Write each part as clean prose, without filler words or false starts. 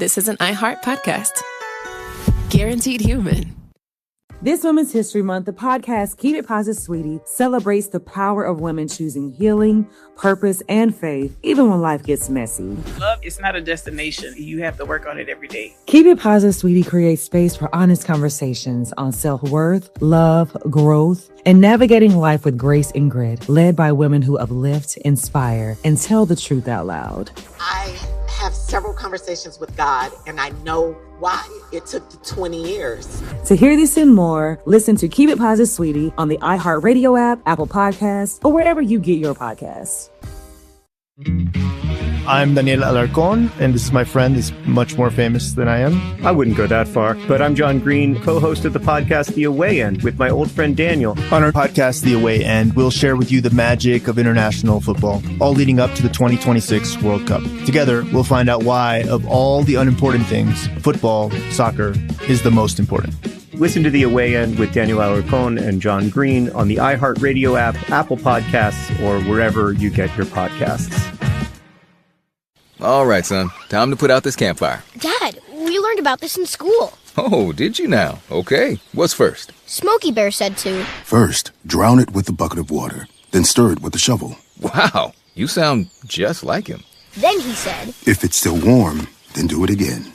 this is an iHeart podcast. Guaranteed human. This Women's History Month, the podcast Keep It Positive, Sweetie celebrates the power of women choosing healing, purpose, and faith, even when life gets messy. Love is not a destination. You have to work on it every day. Keep It Positive, Sweetie creates space for honest conversations on self-worth, love, growth, and navigating life with grace and grit, led by women who uplift, inspire, and tell the truth out loud. I have several conversations with God, and I know why it took 20 years. To hear this and more, listen to Keep It Positive, Sweetie on the iHeartRadio app, Apple Podcasts, or wherever you get your podcasts. I'm Daniel Alarcon, and this is my friend who's much more famous than I am. I wouldn't go that far, but I'm John Green, co-host of the podcast The Away End with my old friend Daniel. On our podcast, The Away End, we'll share with you the magic of international football, all leading up to the 2026 World Cup. Together, we'll find out why, of all the unimportant things, football, soccer, is the most important. Listen to The Away End with Daniel Alarcon and John Green on the iHeartRadio app, Apple Podcasts, or wherever you get your podcasts. All right, son. Time to put out this campfire. Dad, we learned about this in school. Oh, did you now? Okay. What's first? Smokey Bear said to. First, drown it with a bucket of water, then stir it with a shovel. Wow, you sound just like him. Then he said, If it's still warm, then do it again.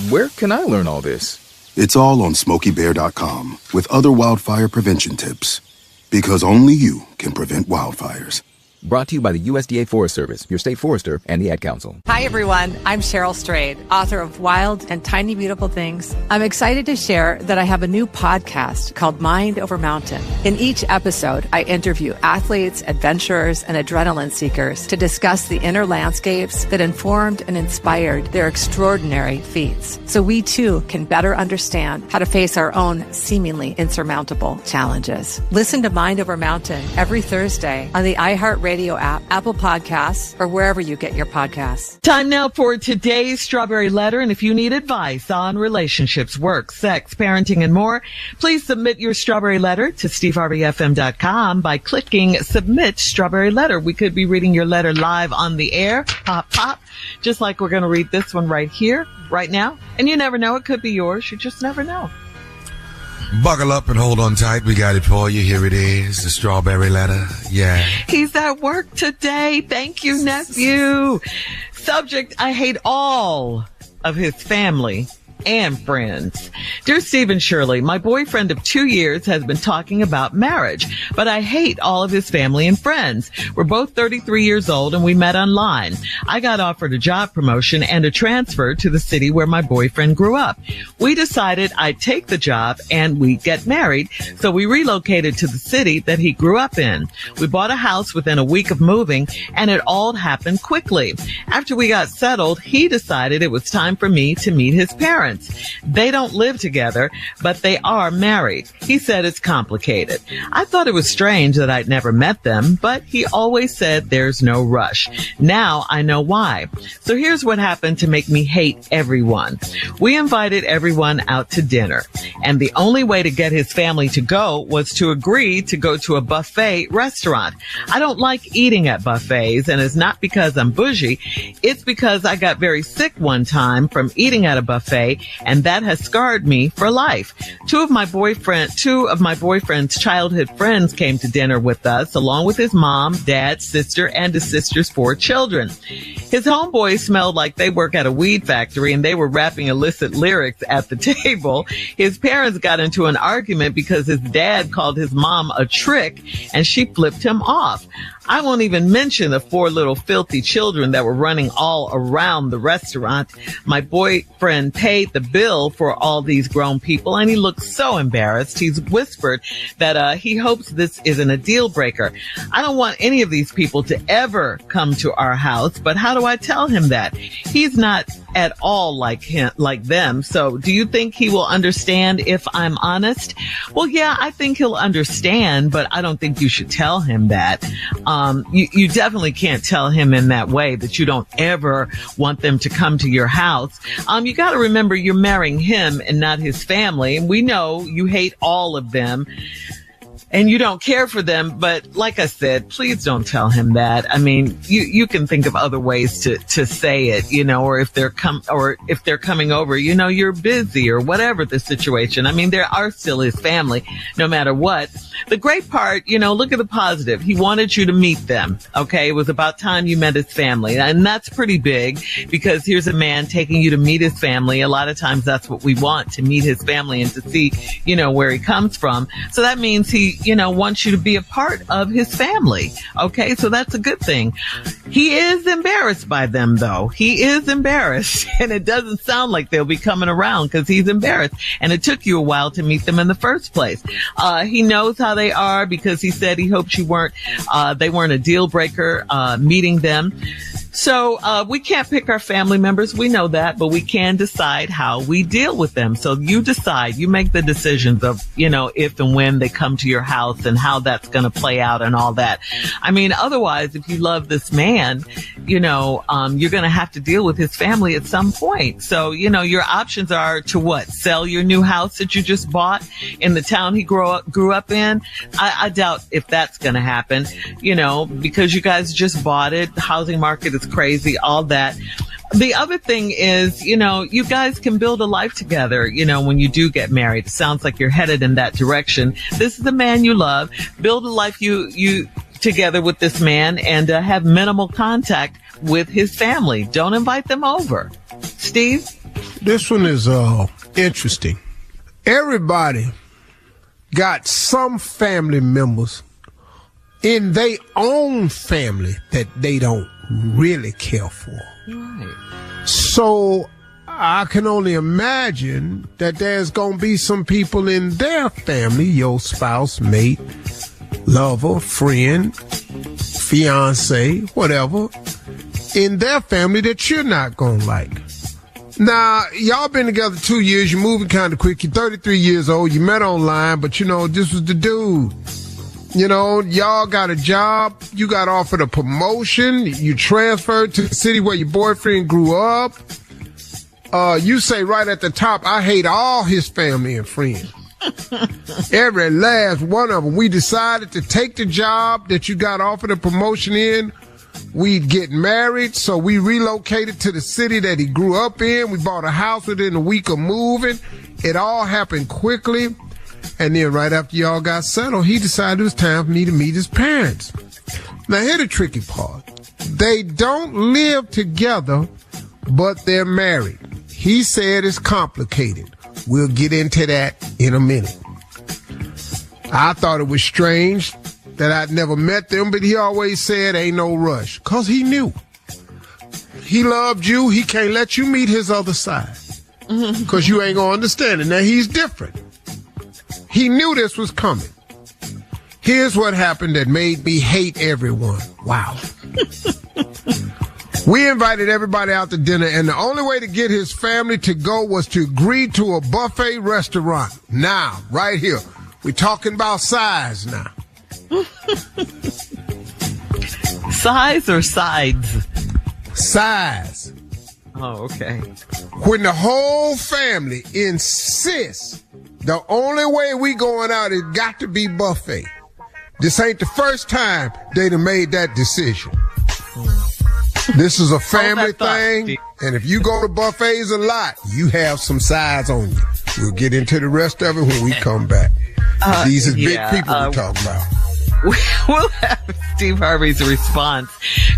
Where can I learn all this? It's all on SmokeyBear.com with other wildfire prevention tips. Because only you can prevent wildfires. Brought to you by the USDA Forest Service, your state forester, and the Ad Council. Hi, everyone. I'm Cheryl Strayed, author of Wild and Tiny Beautiful Things. I'm excited to share that I have a new podcast called Mind Over Mountain. In each episode, I interview athletes, adventurers, and adrenaline seekers to discuss the inner landscapes that informed and inspired their extraordinary feats. So we, too, can better understand how to face our own seemingly insurmountable challenges. Listen to Mind Over Mountain every Thursday on the iHeartRadio app, Apple Podcasts, or wherever you get your podcasts. Time now for today's Strawberry Letter. And if you need advice on relationships, work, sex, parenting, and more, please submit your Strawberry Letter to SteveHarveyFM.com by clicking Submit Strawberry Letter. We could be reading your letter live on the air. Pop, pop. Just like we're going to read this one right here, right now. And you never know. It could be yours. You just never know. Buckle up and hold on tight. We got it for you. Here it is, the Strawberry Letter. Yeah. He's at work today. Thank you, nephew. Subject, I hate all of his family and friends. Dear Steve and Shirley, my boyfriend of 2 years has been talking about marriage, but I hate all of his family and friends. We're both 33 years old and we met online. I got offered a job promotion and a transfer to the city where my boyfriend grew up. We decided I'd take the job and we'd get married, so we relocated to the city that he grew up in. We bought a house within a week of moving and it all happened quickly. After we got settled, he decided it was time for me to meet his parents. They don't live together, but they are married. He said it's complicated. I thought it was strange that I'd never met them, but he always said there's no rush. Now I know why. So here's what happened to make me hate everyone. We invited everyone out to dinner, and the only way to get his family to go was to agree to go to a buffet restaurant. I don't like eating at buffets, and it's not because I'm bougie. It's because I got very sick one time from eating at a buffet, and that has scarred me for life. Two of my boyfriend's childhood friends came to dinner with us, along with his mom, dad, sister, and his sister's 4 children. His homeboys smelled like they work at a weed factory, and they were rapping illicit lyrics at the table. His parents got into an argument because his dad called his mom a trick, and she flipped him off. I won't even mention the 4 little filthy children that were running all around the restaurant. My boyfriend paid the bill for all these grown people, and he looked so embarrassed. He's whispered that he hopes this isn't a deal breaker. I don't want any of these people to ever come to our house, but how do I tell him that? He's not at all like them. So do you think he will understand if I'm honest? Well, yeah, I think he'll understand, but I don't think you should tell him that. You definitely can't tell him in that way that you don't ever want them to come to your house. You got to remember you're marrying him and not his family. And we know you hate all of them. and you don't care for them. But like I said, please don't tell him that. I mean, you can think of other ways to say it, or if they're coming over, you're busy or whatever the situation. I mean, there are still his family, no matter what. The great part, look at the positive. He wanted you to meet them. Okay. It was about time you met his family. And that's pretty big, because here's a man taking you to meet his family. A lot of times that's what we want, to meet his family and to see, where he comes from. So that means he, wants you to be a part of his family. Okay. So that's a good thing. He is embarrassed by them, though. He is embarrassed, and it doesn't sound like they'll be coming around because he's embarrassed. And it took you a while to meet them in the first place. He knows how they are, because he said he hoped they weren't a deal breaker, meeting them. So, we can't pick our family members. We know that, but we can decide how we deal with them. So you decide, you make the decisions of, if and when they come to your house and how that's going to play out and all that. I mean, otherwise, if you love this man, you're going to have to deal with his family at some point. So, your options are to what? Sell your new house that you just bought in the town he grew up in? I doubt if that's going to happen, because you guys just bought it. The housing market is crazy, all that. The other thing is, you guys can build a life together, when you do get married. It sounds like you're headed in that direction. This is the man you love. Build a life you together with this man, and have minimal contact with his family. Don't invite them over. Steve? This one is interesting. Everybody got some family members in their own family that they don't really care for. Right. So I can only imagine that there's going to be some people in their family, your spouse, mate, lover, friend, fiance, whatever, in their family that you're not going to like. Now, y'all been together 2 years, you're moving kind of quick, you're 33 years old, you met online, but this was the dude. Y'all got a job, you got offered a promotion, you transferred to the city where your boyfriend grew up. You say right at the top, I hate all his family and friends. Every last one of them. We decided to take the job that you got offered a promotion in. We'd get married, so we relocated to the city that he grew up in. We bought a house within a week of moving. It all happened quickly. And then right after y'all got settled, he decided it was time for me to meet his parents. Now, here's the tricky part. They don't live together, but they're married. He said it's complicated. We'll get into that in a minute. I thought it was strange that I'd never met them, but he always said ain't no rush, because he knew. He loved you. He can't let you meet his other side, because you ain't going to understand it. Now, he's different. He knew this was coming. Here's what happened that made me hate everyone. Wow. We invited everybody out to dinner, and the only way to get his family to go was to agree to a buffet restaurant. Now, right here. We're talking about size now. Size or sides? Size. Oh, okay. When the whole family insists the only way we going out is got to be buffet. This ain't the first time they done made that decision. This is a family thing, and if you go to buffets a lot, you have some sides on you. We'll get into the rest of it when we come back. These is big people we're talking about. We'll have Steve Harvey's response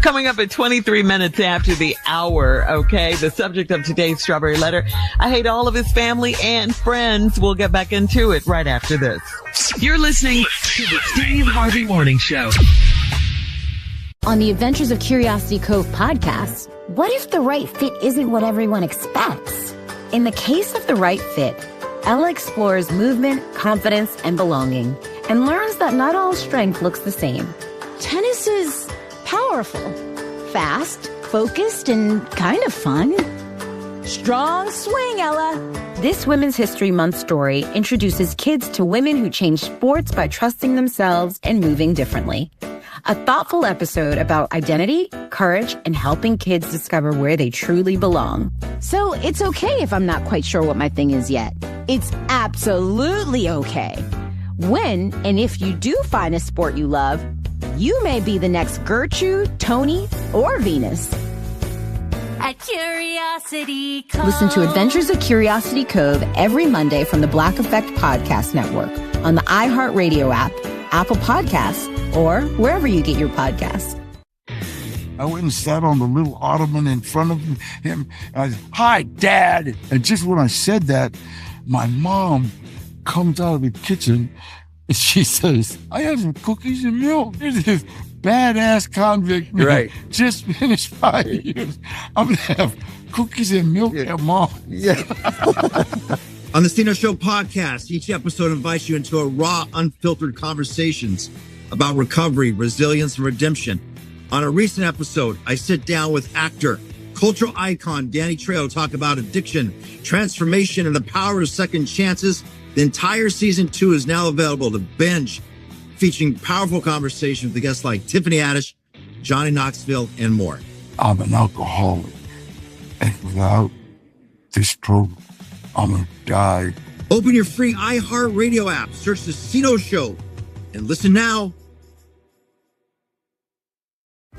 coming up at 23 minutes after the hour, okay? The subject of today's Strawberry Letter, I hate all of his family and friends. We'll get back into it right after this. You're listening to the Steve Harvey Morning Show. On the Adventures of Curiosity Cove podcast, what if the right fit isn't what everyone expects? In the case of the right fit, Ella explores movement, confidence, and belonging, and learns that not all strength looks the same. Tennis is powerful, fast, focused, and kind of fun. Strong swing, Ella. This Women's History Month story introduces kids to women who change sports by trusting themselves and moving differently. A thoughtful episode about identity, courage, and helping kids discover where they truly belong. So it's okay if I'm not quite sure what my thing is yet. It's absolutely okay. When and if you do find a sport you love, you may be the next Gertrude, Tony, or Venus. At Curiosity Cove. Listen to Adventures of Curiosity Cove every Monday from the Black Effect Podcast Network on the iHeartRadio app, Apple Podcasts, or wherever you get your podcasts. I went and sat on the little ottoman in front of him. I said, "Hi, Dad." And just when I said that, my mom comes out of the kitchen and she says, "I have some cookies and milk." This badass convict man, right, just finished 5 years. I'm going to have cookies and milk at Mom. Yeah. On the Stino Show podcast, each episode invites you into a raw, unfiltered conversations about recovery, resilience, and redemption. On a recent episode, I sit down with actor, cultural icon Danny Trejo to talk about addiction, transformation, and the power of second chances. The entire season 2 is now available to binge, featuring powerful conversations with guests like Tiffany Haddish, Johnny Knoxville, and more. I'm an alcoholic, and without this program, I'm going to die. Open your free iHeartRadio app, search The Stino Show, and listen now.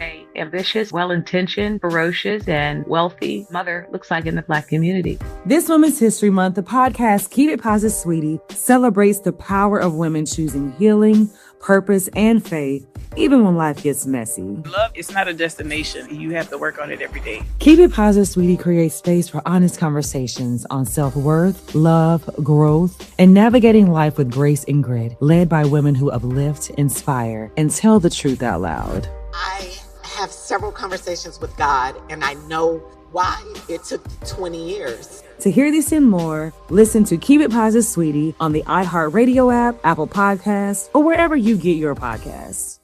A ambitious, well-intentioned, ferocious, and wealthy mother looks like in the Black community. This Women's History Month, the podcast Keep It Positive, Sweetie celebrates the power of women choosing healing, purpose, and faith, even when life gets messy. Love is not a destination. You have to work on it every day. Keep It Positive, Sweetie creates space for honest conversations on self-worth, love, growth, and navigating life with grace and grit, led by women who uplift, inspire, and tell the truth out loud. I have several conversations with God, and I know why it took 20 years. To hear this and more, listen to Keep It Positive, Sweetie on the iHeartRadio app, Apple Podcasts, or wherever you get your podcasts.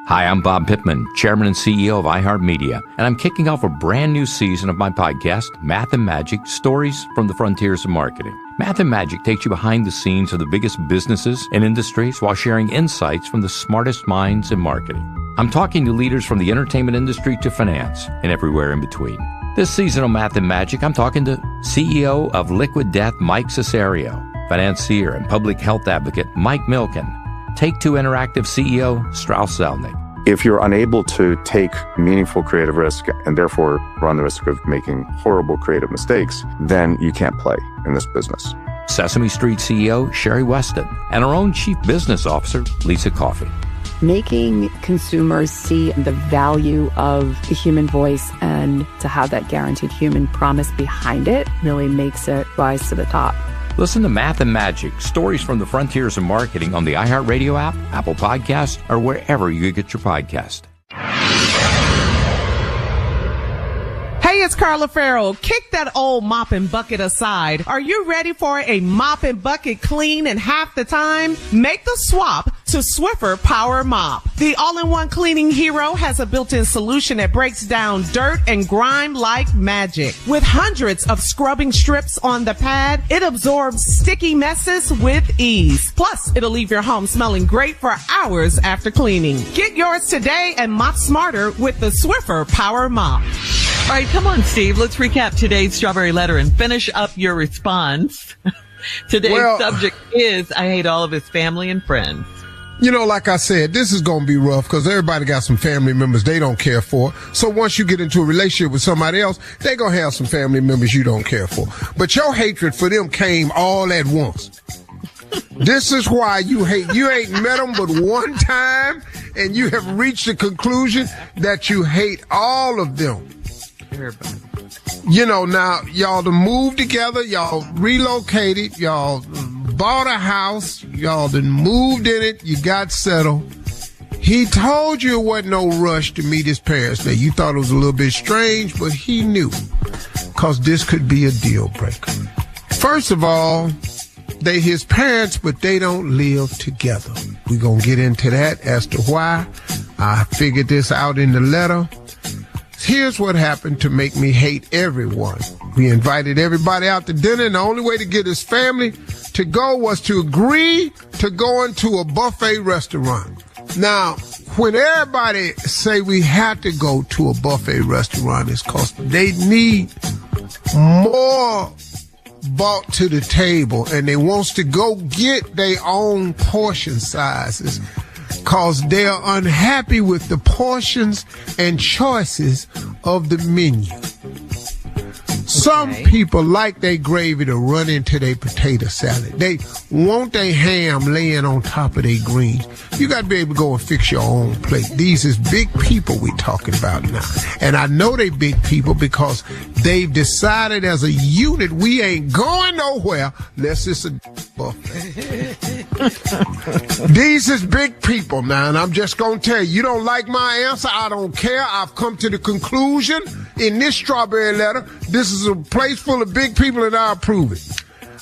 Hi, I'm Bob Pittman, Chairman and CEO of iHeartMedia, and I'm kicking off a brand new season of my podcast, Math and Magic, Stories from the Frontiers of Marketing. Math and Magic takes you behind the scenes of the biggest businesses and industries while sharing insights from the smartest minds in marketing. I'm talking to leaders from the entertainment industry to finance and everywhere in between. This season on Math and Magic, I'm talking to CEO of Liquid Death, Mike Cesario, financier and public health advocate, Mike Milken, Take-Two Interactive CEO, Strauss Zelnick. If you're unable to take meaningful creative risk and therefore run the risk of making horrible creative mistakes, then you can't play in this business. Sesame Street CEO, Sherry Weston, and our own Chief Business Officer, Lisa Coffey. Making consumers see the value of the human voice and to have that guaranteed human promise behind it really makes it rise to the top. Listen to Math and Magic, Stories from the Frontiers of Marketing on the iHeartRadio app, Apple Podcasts, or wherever you get your podcast. Hey, it's Carla Farrell. Kick that old mop and bucket aside. Are you ready for a mop and bucket clean in half the time? Make the swap to Swiffer Power Mop. The all-in-one cleaning hero has a built-in solution that breaks down dirt and grime like magic. With hundreds of scrubbing strips on the pad, it absorbs sticky messes with ease. Plus, it'll leave your home smelling great for hours after cleaning. Get yours today and mop smarter with the Swiffer Power Mop. All right, come on, Steve. Let's recap today's Strawberry Letter and finish up your response. Today's subject is, I hate all of his family and friends. You know, like I said, this is going to be rough because everybody got some family members they don't care for. So once you get into a relationship with somebody else, they're going to have some family members you don't care for. But your hatred for them came all at once. This is why you hate. You ain't met them but one time, and you have reached the conclusion that you hate all of them. Everybody. You know, now y'all done moved together, y'all relocated, y'all bought a house, y'all done moved in it, you got settled. He told you it wasn't no rush to meet his parents. Now, you thought it was a little bit strange, but he knew, because this could be a deal breaker. First of all, they his parents, but they don't live together. We're going to get into that as to why. I figured this out in the letter. Here's what happened to make me hate everyone. We invited everybody out to dinner, and the only way to get his family to go was to agree to go into a buffet restaurant. Now, when everybody say we have to go to a buffet restaurant, it's because they need more brought to the table and they wants to go get their own portion sizes because they're unhappy with the portions and choices of the menu. Some people like their gravy to run into their potato salad. They want their ham laying on top of their greens. You got to be able to go and fix your own plate. These is big people we talking about now. And I know they big people because they've decided as a unit we ain't going nowhere unless it's a buffet. These is big people now, and I'm just going to tell you, you don't like my answer, I don't care. I've come to the conclusion in this strawberry letter, this is a place full of big people and I approve it.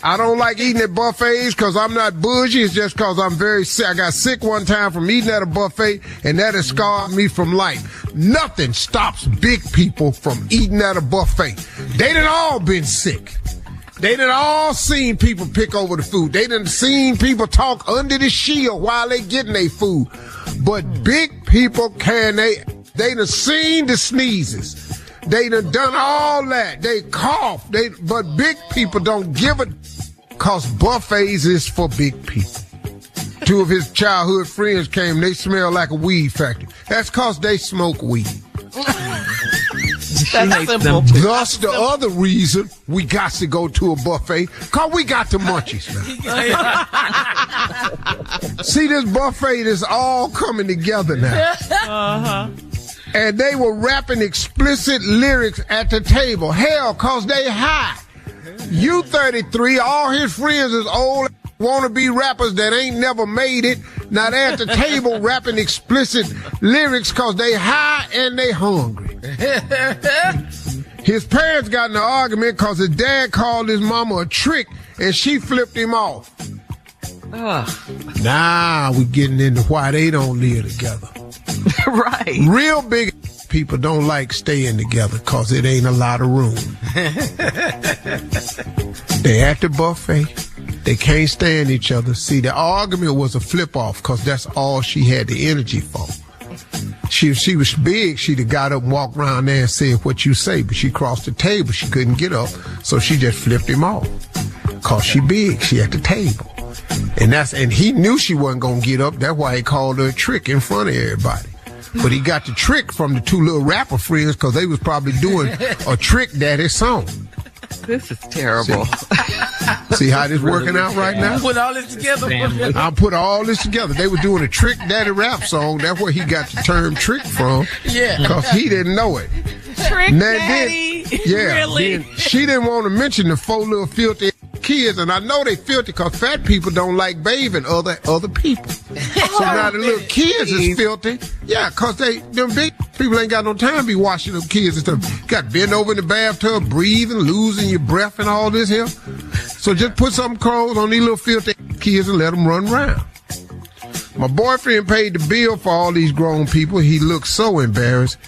I don't like eating at buffets because I'm not bougie. It's just because I'm very sick. I got sick one time from eating at a buffet, and that has scarred me from life. Nothing stops big people from eating at a buffet. They done all been sick. They done all seen people pick over the food. They done seen people talk under the shield while they getting their food. But big people they done seen the sneezes. They done all that. They cough. But big people don't give a cause buffets is for big people. Two of his childhood friends came. They smell like a weed factory. That's cause they smoke weed. That's simple. Thus, the other reason we got to go to a buffet, cause we got the munchies now. See, this buffet is all coming together now. Uh-huh. And they were rapping explicit lyrics at the table. Hell, cause they high. You 33, all his friends is old wannabe rappers that ain't never made it. Now they're at the table rapping explicit lyrics cause they high and they hungry. His parents got in an argument cause his dad called his mama a trick and she flipped him off. Now we getting into why they don't live together. Right. Real big people don't like staying together cause it ain't a lot of room. They at the buffet. They can't stand each other. See, the argument was a flip off cause that's all she had the energy for. She was big, she'd have got up and walked around there and said what you say, but she crossed the table, she couldn't get up, so she just flipped him off. Cause she big, she at the table. And he knew she wasn't gonna get up, that's why he called her a trick in front of everybody. But he got the trick from the two little rapper friends cause they was probably doing a Trick Daddy song. This is terrible. See how this working out right now? Put all this together. I put all this together. They were doing a Trick Daddy rap song. That's where he got the term trick from. Yeah. Because he didn't know it. Trick Daddy. Really? Then she didn't want to mention the four little filthy kids, and I know they filthy because fat people don't like bathing other people. So now the little kids is filthy. Yeah, because them big people ain't got no time to be washing them kids and stuff. Got to bend over in the bathtub, breathing, losing your breath and all this here. So just put some clothes on these little filthy kids and let them run around. My boyfriend paid the bill for all these grown people. He looked so embarrassed.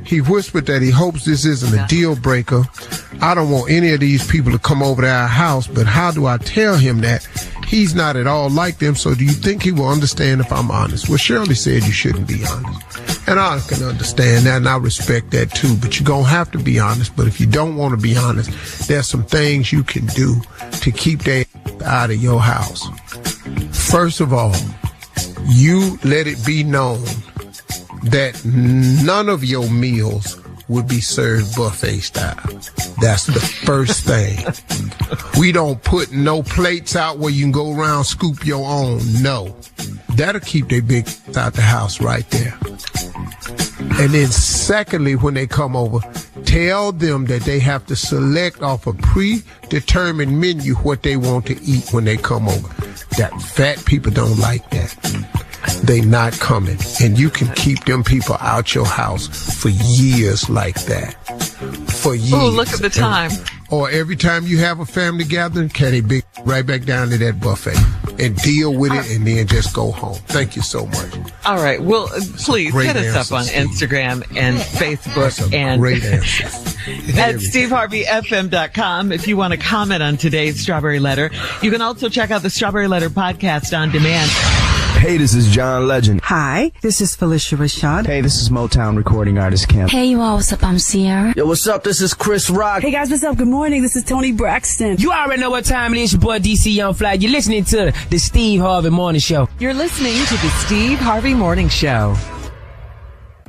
He whispered that he hopes this isn't a deal breaker. I don't want any of these people to come over to our house, but how do I tell him that? He's not at all like them, so do you think he will understand if I'm honest? Well, Shirley said you shouldn't be honest. And I can understand that, and I respect that too, but you're going to have to be honest. But if you don't want to be honest, there's some things you can do to keep that out of your house. First of all, you let it be known that none of your meals would be served buffet style. That's the first thing. We don't put no plates out where you can go around scoop your own. No. That'll keep their big out the house right there. And then secondly, when they come over, tell them that they have to select off a predetermined menu what they want to eat when they come over. That fat people don't like that. They not coming. And you can keep them people out your house for years like that. For years. Oh, look at the time. Or every time you have a family gathering, carry big right back down to that buffet and deal with it and then just go home. Thank you so much. All right. Well, please hit us up on Instagram and Facebook and great at SteveHarveyFM.com if you want to comment on today's Strawberry Letter. You can also check out the Strawberry Letter podcast on demand. Hey, this is John Legend. Hi, this is Felicia Rashad. Hey, this is Motown recording artist Cam. Hey, you all, what's up? I'm Sierra. Yo, what's up? This is Chris Rock. Hey, guys, what's up? Good morning. This is Tony Braxton. You already know what time it is. Your boy DC Young Fly. You're listening to the Steve Harvey Morning Show. You're listening to the Steve Harvey Morning Show.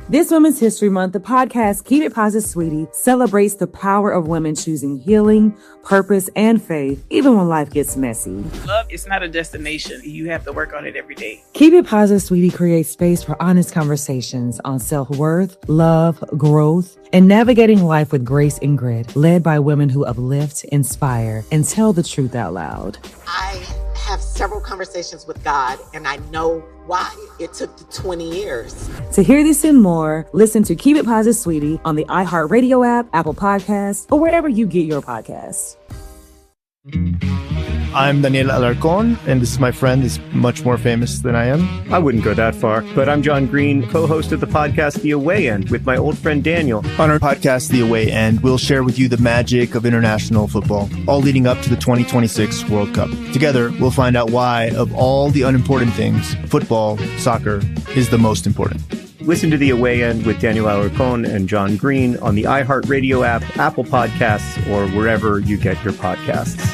This Women's History Month, the podcast Keep It Positive, Sweetie celebrates the power of women choosing healing, purpose, and faith, even when life gets messy. Love is not a destination. You have to work on it every day. Keep It Positive, Sweetie creates space for honest conversations on self-worth, love, growth, and navigating life with grace and grit, led by women who uplift, inspire, and tell the truth out loud. I have several conversations with God, and I know why it took 20 years. To hear this and more, listen to Keep It Positive, Sweetie on the iHeartRadio app, Apple Podcasts, or wherever you get your podcasts. I'm Daniel Alarcon, and this is my friend who's much more famous than I am. I wouldn't go that far, but I'm John Green, co-host of the podcast The Away End with my old friend Daniel. On our podcast, The Away End, we'll share with you the magic of international football, all leading up to the 2026 World Cup. Together, we'll find out why, of all the unimportant things, football, soccer, is the most important. Listen to The Away End with Daniel Alarcon and John Green on the iHeartRadio app, Apple Podcasts, or wherever you get your podcasts.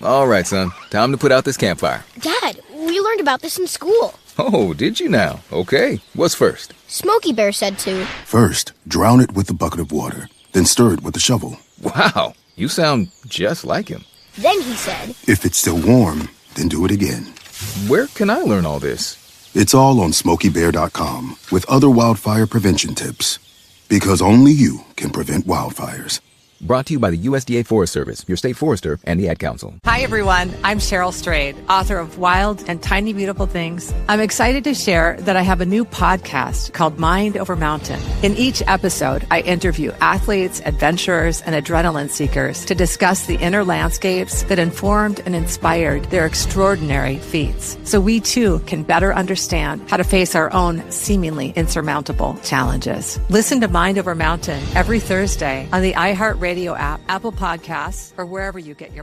All right, son. Time to put out this campfire. Dad, we learned about this in school. Oh, did you now? Okay. What's first? Smokey Bear said to. First, drown it with a bucket of water, then stir it with a shovel. Wow, you sound just like him. Then he said, If it's still warm, then do it again. Where can I learn all this? It's all on SmokeyBear.com with other wildfire prevention tips. Because only you can prevent wildfires. Brought to you by the USDA Forest Service, your state forester, and the Ad Council. Hi, everyone. I'm Cheryl Strayed, author of Wild and Tiny Beautiful Things. I'm excited to share that I have a new podcast called Mind Over Mountain. In each episode, I interview athletes, adventurers, and adrenaline seekers to discuss the inner landscapes that informed and inspired their extraordinary feats. So we, too, can better understand how to face our own seemingly insurmountable challenges. Listen to Mind Over Mountain every Thursday on the iHeartRadio app, Apple Podcasts, or wherever you get your